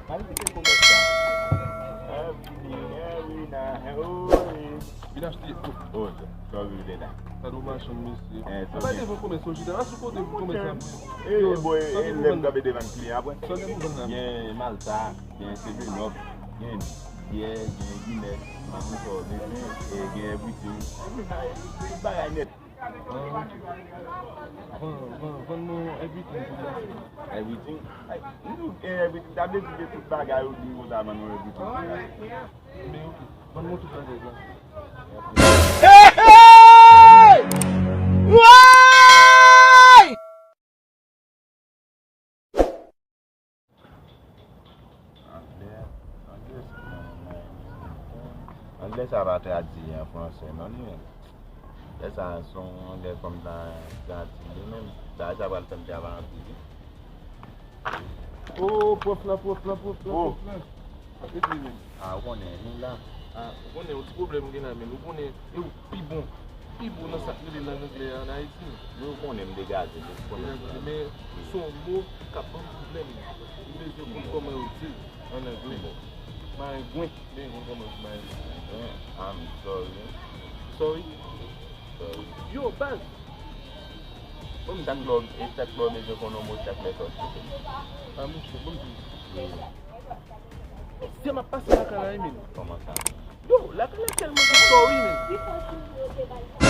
Mas não tem como estar. Every night, Vira tipo. outra, só viver lá. Tá no baixo, Messi. É, só Mas viver. devo começar hoje. Acho que devo começar. Ele lembra que devant client après. Só devo ganhar. Bien Malta, bien Sevenop, bien Bière, bien Guinness, bien everything. Bagay net. Vamos everything. Everything. Everything. Tá vendo que tudo bagay ou de mudar, mas não é everything. Bem, ok. Vamos outro pra dentro. Anglais, ça va traduire en français, non? Les chansons, anglais comme dans même. Ça va le faire avant. Oh, prof là. Oh. Ah, on est nous là. Ah, on est outro problème que nós mesmo, on est plus bon dans ça que les anglais en Haïti. Nous connaissons dégager. Mais son mot capable problème. Les gens comment utile en anglais. Mais gwen, bem comment mais. I'm sorry. Sorry. Yo, bad. Chaque club, mais je connais chaque méthode. Ah, bom dia. Você me passa na cara aí, menino. Comment ça? Yo, la cara é tellement de sorry, menino.